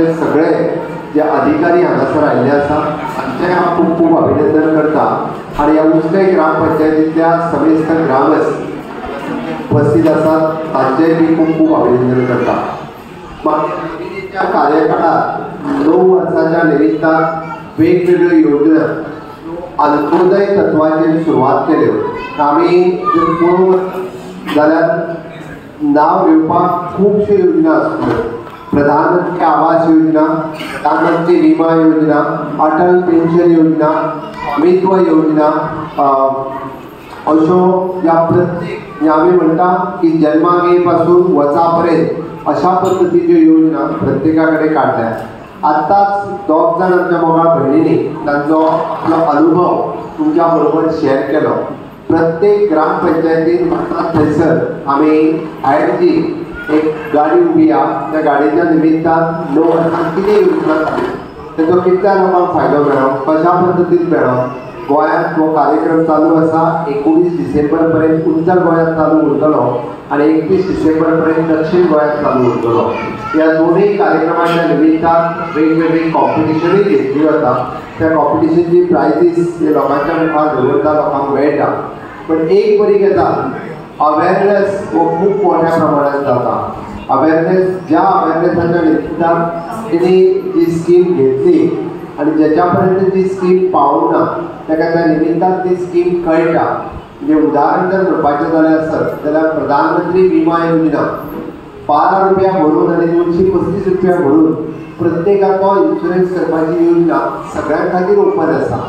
विभागाचे सगळे जे अधिकारी हांगासर आयिल्ले आसा तांचें हांव खूब खूब अभिनंदन करता आनी ह्या उस्कय ग्रामपंचायतींतल्या समेस्त ग्रामस्थ उपस्थित आसात तांचेंय बी खूब खूब अभिनंदन करता। मागीर कार्यकाळात 9 वर्सांच्या निमित्तान वेगवेगळ्यो योजना अंत्योदय तत्वाचेर सुरवात केल्यो। आमी जर पळोवंक जाल्यार नांव घेवपाक खुबश्यो योजना आसल्यो। प्रधानमंत्री आवास योजना, प्रधानमंत्री विमा योजना, अटल पेन्शन योजना, स्वामित्व योजना, अशो ह्या प्रत्येक आमी म्हणटा की जन्मागे पासून वचा पर्यंत अशा पद्दतीच्यो योजना प्रत्येका कडेन काडल्या। आतांच 2 जाण आमच्या मोगाळ भयणींनी तांचो आपलो अनुभव तुमच्या बरोबर शेअर केलो। प्रत्येक ग्रामपंचायतीन थंयसर आमी भायर जी एक गाडी उभी आहा त्या गाडयेच्या निमित्तान 9 वर्सांत कितें योजना जाली, तेजो कितल्या लोकांक फायदो मेळ्ळो, कशा पद्दतीन मेळ्ळो। गोंयांत हो कार्यक्रम चालू आसा। 19 डिसेंबर पर्यंत उत्तर गोंयांत चालू उरतलो आनी 31 डिसेंबर पर्यंत दक्षिण गोंयांत चालू उरतलो। ह्या दोनूय कार्यक्रमाच्या निमित्तान वेगवेगळी कॉम्पिटिशनूय घेतली वता। त्या कॉम्पिटिशनची प्रायजीस जे लोकांच्या मुखार दवरता, लोकांक मेळटा। पण एक बरी गजाल, अवेरनेस हो खूब मोठ्या प्रमाणात जाता। अवेरनेस ज्या अवेरनेसाच्या निमित्तान तेणी जी स्कीम घेतली आणि ज्याच्या पर्यंत जी स्कीम पावना ताका त्या निमित्तान ती स्कीम कळटा। म्हणजे उदाहरण जर म्हणपाचें जाल्यार प्रधानमंत्री विमा योजना 12 रुपया भरून आणि 235 रुपया भरून प्रत्येकाचो इन्शुरन्स करपाची योजना सगळ्यां खातीर ओपन आसा।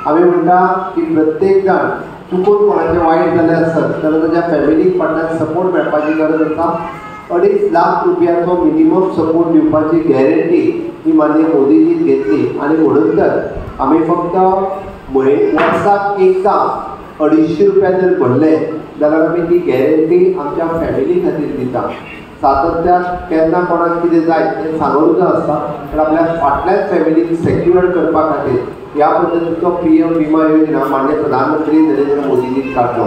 आमी म्हणटा की प्रत्येक जाण चुकून कोणाचें वायट जालें आसत जाल्यार ताच्या फॅमिलीक फाटल्यान सपोर्ट मेळपाची गरज आसा। 2.5 लाख रुपयाचो मिनिमम सपोर्ट दिवपाची गॅरंटी ही माननीय मोदीजीन घेतली आणि म्हणून तर आमी फक्त वर्साक एकदा 250 रुपया जर भरले जाल्यार आमी ती गॅरंटी आमच्या फॅमिली खातीर दिता। सातत्यान केन्ना कोणाक कितें जाय तें सांगूंक आसता, पण आपल्या फाटल्याच फॅमिलीक सेक्युअर करपा खातीर ह्या पद्दतीचो PM विमा योजना माननीय प्रधानमंत्री नरेंद्र मोदीजीन काडलो।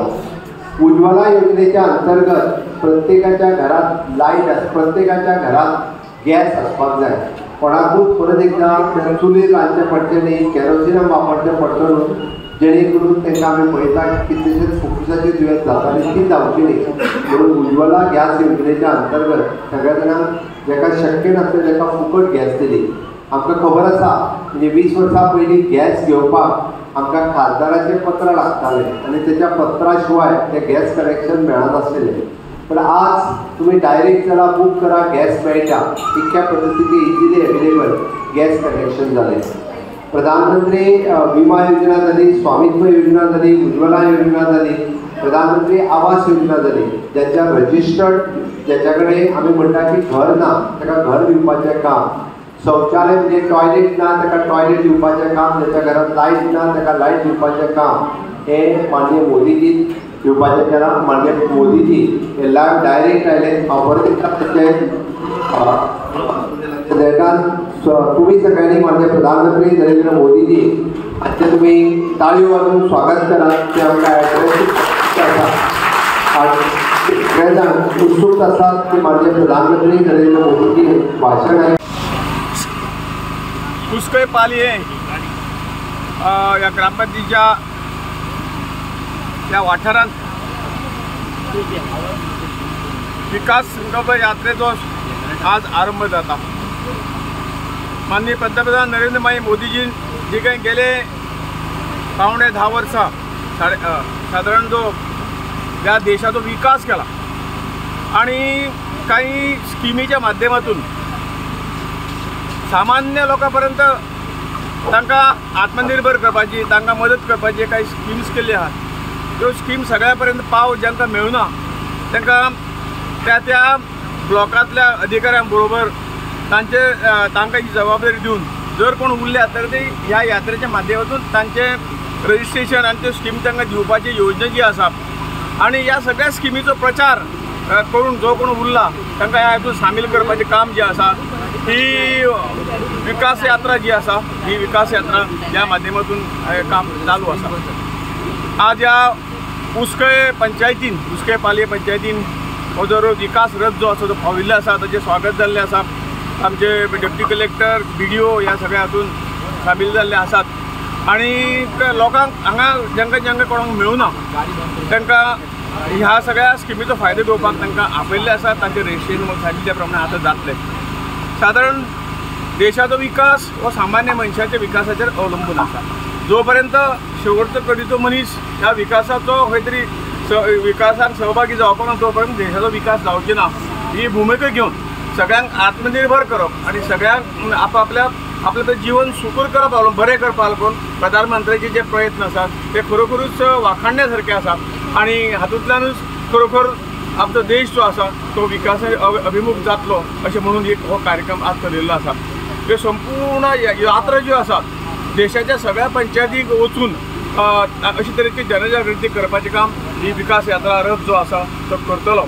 उज्ज्वला योजनेच्या अंतर्गत प्रत्येकाच्या घरात लाईट, प्रत्येकाच्या घरात गॅस आसपाक जाय। कोणाकूच परत एकदा चुलीर रांदचें पडचें न्ही, केरोसिनाक वापरचें पडचो न्हू, जेणे करून तांकां आमी पळयता की कितलेशेच फुफ्फुसाची दुयेंस जाताली ती जावची न्ही। म्हणून उज्ज्वला गॅस योजनेच्या अंतर्गत सगळ्या जाणांक जेका शक्य नासलें ताका फुकट गॅस दिली। आमकां खबर आसा म्हणजे 20 वर्सां पयलीं गॅस घेवपाक आमकां खासदाराचें पत्र लागतालें आनी तेच्या पत्रा शिवाय तें गॅस कनेक्शन मेळनासलेलें। पण आज तुम्ही डायरेक्ट चला बूक करा, गॅस मेळटा। इतक्या पद्दतीची इजिली अवेलेबल गॅस कनेक्शन जालें। प्रधानमंत्री विमा योजना जाली, स्वामित्व योजना जाली, उज्ज्वला योजना जाली, प्रधानमंत्री आवास योजना जाली। ज्याच्या रजिस्टर्ड, ज्याच्या कडेन आमी म्हणटा की घर ना ताका घर दिवपाचें काम, शौचालय म्हणजे टॉयलेट ना ताका टॉयलेट दिवपाचें काम, ज्याच्या घरात लायट ना ताका लायट दिवपाचें काम हे माननीय मोदीजी दिवपाचें केलां। माननीय मोदीजी हे लायव्ह डायरेक्ट आयले ऑफर तुम्ही सगळ्यांनी माननीय प्रधानमंत्री नरेंद्र मोदीजी हांचे तुम्ही ताळयो वाजून स्वागत करात। ते आमकां सगळे जाण उत्सुक आसात की माननीय प्रधानमंत्री नरेंद्र मोदीजी भाशण आहे। कुस्कय पालये या ग्रामपंचायतीच्या या वाठारांत विकास संकल्प यात्रेचो आज आरंभ जाता। माननीय पंतप्रधान नरेंद्र भाई मोदीजी जे काही गेले 10 वर्सां साधारण जो या देशाचो विकास केला आणि काही स्किमीच्या माध्यमातून सामान्य लोकांपर्यंत तांकां आत्मनिर्भर करपाची, तांकां मदत करपाची काही स्किम्स केल्ली आहात। त्यो स्कीम सगळ्यापर्यंत पाव ज्यांना मेळना तांकां त्या ब्लॉकांतल्या अधिकाऱ्यां बरोबर तांकां ही जबाबदारी दिवन जर कोण उरल्या तर ते ह्या यात्रेच्या माध्यमातून तांचे रजिस्ट्रेशन आणि त्यो स्कीम तांकां दिवपाची योजना जी आसा आणि ह्या सगळ्या स्किमीचो प्रचार करून जो कोण उरला तांकां ह्या हातूंत सामील करपाचें काम जें आसा ही विकास यात्रा जी आसा ही विकास यात्रा ह्या माध्यमातून काम चालू आसा। आज ह्या उस्कय पंचायतीन, उस्कय पालये पंचायतीन हो जो विकास रथ जो आसा तो पाविल्लो आसा, ताचें स्वागत जाल्लें आसा। आमचे डेप्टी कलेक्टर BDO ह्या सगळ्या हातून सामील जाल्ले आसात आणि लोकांक हांगा जांकां कोणाक मेळुना तांकां ह्या सगळ्या स्किमीचो फायदो घेवपाक तांकां आपयल्ले आसा. तांचे रेशेन सांगिल्ल्या प्रमाणे आतां जातले. सादारण देशाचो विकास हो सामान्य मनशाच्या विकासाचेर अवलंबून आसा. जो पर्यंत शेवटचो कडीचो मनीस ह्या विकासाचो खंय तरी विकासाक सहभागी जावपाक ना तो पर्यंत देशाचो विकास जावचो ना. ही भुमिका घेवन सगळ्यांक आत्मनिर्भर करप आणि सगळ्यांक आपलें जीवन सुकर करप बरें करपा लागून प्रधानमंत्र्याचे जे प्रयत्न आसात ते खरोखरूच वाखाणण्या सारके आसात आणि हातूंतल्यानूच खरोखर आमचो देश जो आसा तो विकास अभिमुख जातलो अशें म्हणून एक हो कार्यक्रम आज चलिल्लो आसा. ह्यो संपूर्ण यात्रा ज्यो आसात देशाच्या सगळ्या पंचायतीक वचून अशे तरेची जनजागृती करपाचें काम ही विकास यात्रा रथ जो आसा तो करतलो.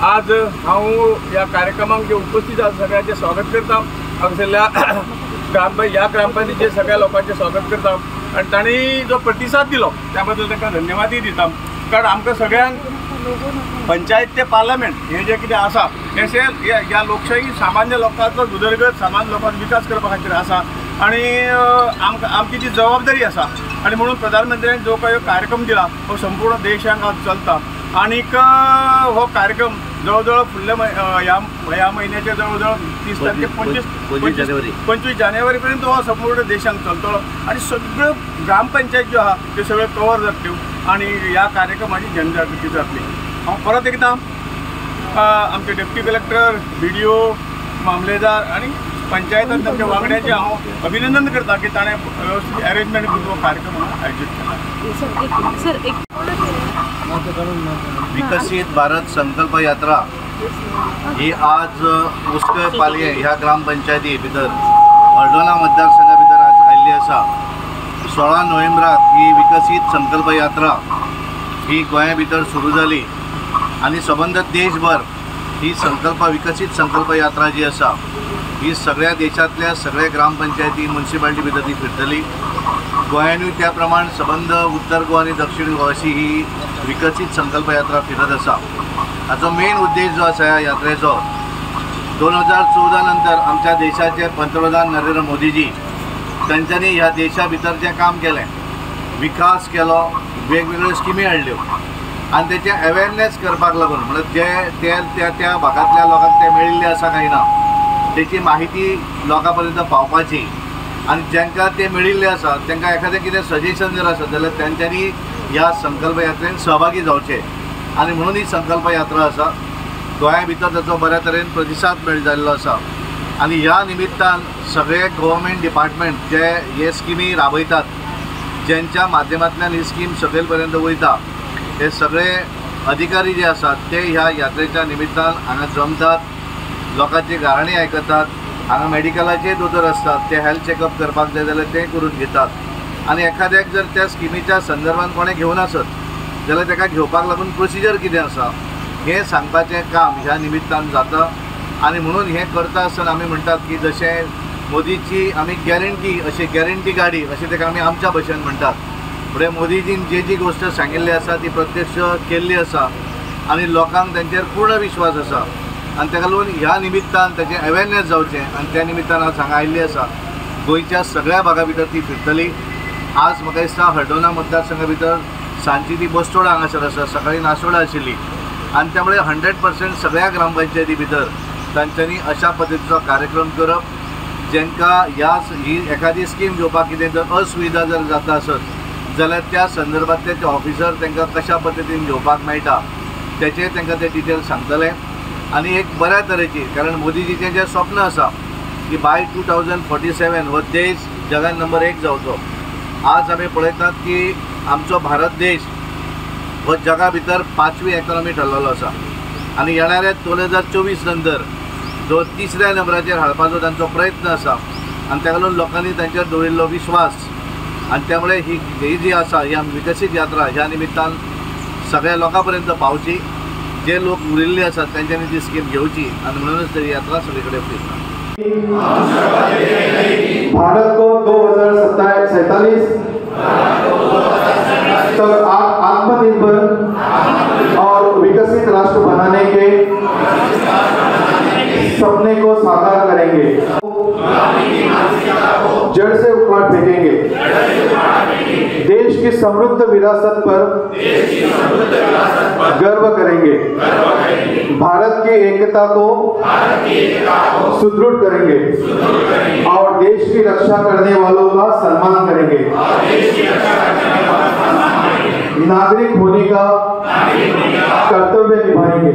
आज हांव ह्या कार्यक्रमाक जे उपस्थित आसा सगळ्यांचें स्वागत करता. हांगसरल्या ह्या ग्रामपंचायतीचे सगळ्या लोकांचें स्वागत करता आनी तांणी जो प्रतिसाद दिलो त्या बद्दल तांकां धन्यवादय दिता. कारण आमकां सगळ्यांक पंचायत ते पार्लमेंट हे जे कितें आसा ह्या लोकशाही सामान्य लोकांचो उदरगत सामान्य लोकांचो विकास करपा खातीर आसा आणि आमची जी जबाबदारी आसा आणि म्हणून प्रधानमंत्र्यान जो काही कार्यक्रम दिला तो संपूर्ण देशाक आज चलता. आनीक हो कार्यक्रम जवळ फुडल्या ह्या म्हयन्याचे जवळ 30 तारखे 25 जानेवारी पर्यंत हो संपूर्ण देशाक चलतलो आणि सगळ्यो ग्रामपंचायत ज्यो आहा त्यो सगळ्यो कवर जातल्यो आणि ह्या कार्यक्रमाची जनजागृती जातली. हांव परत एकदा आमचे डेप्टी कलेक्टर BDO मामलेदार आणि पंचायत तांच्या वांगड्याचे हांव अभिनंदन करता की ताणें व्यवस्थीत अरेंजमेंट करून हो कार्यक्रम आयोजीत केला. विकसित भारत संकल्प यात्रा ही आज उस्कय पालये ह्या ग्रामपंचायती भितर हळदोणा मतदारसंघा भितर आज आयिल्ली आसा. 16 नोव्हेंबराक ही विकसित संकल्प यात्रा ही गोंया भितर सुरू जाली आणि सबंद देशभर ही विकसित संकल्प यात्रा जी आसा ही सगळ्या देशातल्या सगळ्या ग्रामपंचायती म्युनिसिपालिटी भितर ती फिरतली. गोंयानूय त्या प्रमाण सबंद उत्तर गोवा आणि दक्षिण गोवा अशी ही विकसित संकल्प यात्रा फिरत आसा. हाचो मेन उद्देश जो आसा ह्या यात्रेचो 2014 नंतर आमच्या देशाचे पंतप्रधान नरेंद्र मोदीजी तांच्यांनी ह्या देशा भितर जें काम केलें विकास केलो वेगवेगळ्यो स्किमी हाडल्यो आणि त्याचे अवेअरनेस करपाक लागून म्हणजे जे त्या भागातल्या लोकांक ते मेळिल्ले आसा काय ना त्याची माहिती लोकांपर्यंत पावपाची आणि ज्यांका ते मेळिल्ले आसा तांकां एखादें कितें सजेशन जर आसत जाल्यार तांच्यांनी ह्या संकल्प यात्रेन सहभागी जावचें आणि म्हणून ही संकल्प यात्रा आसा. गोंया भितर ताचो बऱ्या तरेन प्रतिसाद जाल्लो आसा आणि ह्या निमित्तान सगळे गव्हर्मेंट डिपार्टमेंट जे हे स्किमी राबयतात ज्यांच्या माध्यमांतल्यान ही स्कीम सकयल पर्यंत वयता हे सगळे अधिकारी जे आसात ते ह्या यात्रेच्या निमित्तान हांगा जमतात, लोकांची गाराणी आयकतात. हांगा मेडिकलाचे दोतोर असतात ते हेल्थ चेकअप करपाक जाय जाल्यार ते करून घेतात आणि एखाद्याक जर त्या स्किमीच्या संदर्भात कोणें घेवन आसत जाल्यार ताका घेवपाक लागून प्रोसिजर कितें आसा हें सांगपाचें काम ह्या निमित्तान जाता. आणि म्हणून हें करता आसतना आमी म्हणटात की जशें मोदीची आमी गॅरंटी अशी गॅरंटी गाडी अशें ताका आमी आमच्या भाशेन म्हणटात. फुडें मोदीजीन जी गोष्ट सांगिल्ली आसा ती प्रत्यक्ष केल्ली आसा आणि लोकांक तांचेर पूर्ण विश्वास आसा आणि ताका लागून ह्या निमित्तान ताचें अवेरनेस जावचें आणि त्या निमित्तान आज हांगा आयिल्ली आसा. गोंयच्या सगळ्या भागा भितर ती फिरतली. आज म्हाका दिसता हळदोणा मतदारसंघा भितर सांजची ती बसतोड हांगासर आसा, सकाळी नाशोडा आशिल्ली आणि त्यामुळे 100% सगळ्या ग्रामपंचायती भितर तांच्यांनी अशा पद्दतीचो कार्यक्रम करप जेंकां ही एखादी स्कीम घेवपाक कितें जर असुविधा जर जाता आसत जाल्यार त्या संदर्भांतले ते ऑफिसर तांकां कशा पद्दतीन घेवपाक मेळटा तेचे तांकां ते डिटेल सांगतले. आणि एक बऱ्या तरेची कारण मोदीजीचें जें स्वप्न आसा की बाय 2047 हो देश जगान नंबर 1 जावचो. आज आमी पळयतात की आमचो भारत देश हो जगा भितर 5वी इकॉनॉमी ठरलेलो आसा आणि येणाऱ्या 2024 नंतर जो 3ऱ्या नंबराचेर हाडपाचो तांचो प्रयत्न आसा आणि ताका लागून लोकांनी तांचेर दवरिल्लो विश्वास आणि त्यामुळे ही जी आसा ह्या विकसित यात्रा ह्या निमित्तान सगळ्या लोकां पर्यंत पावची. जे लोक उरिल्ले आसात त्यांच्यानी ती स्कीम घेवची आणि म्हणूनच तरी यात्रा सगळे कडेन फिरता. भारत को 2047 तक आत्मनिर्भर और विकसित राष्ट्र बनाने के सपने को साकार करेंगे. जड़ से उखाड़ फेंकेंगे। देश की समृद्ध विरासत पर गर्व करेंगे। भारत की एकता को सुदृढ़ करेंगे और देश की रक्षा करने वालों का सम्मान करेंगे। नागरिक होने का कर्तव्य निभाएंगे।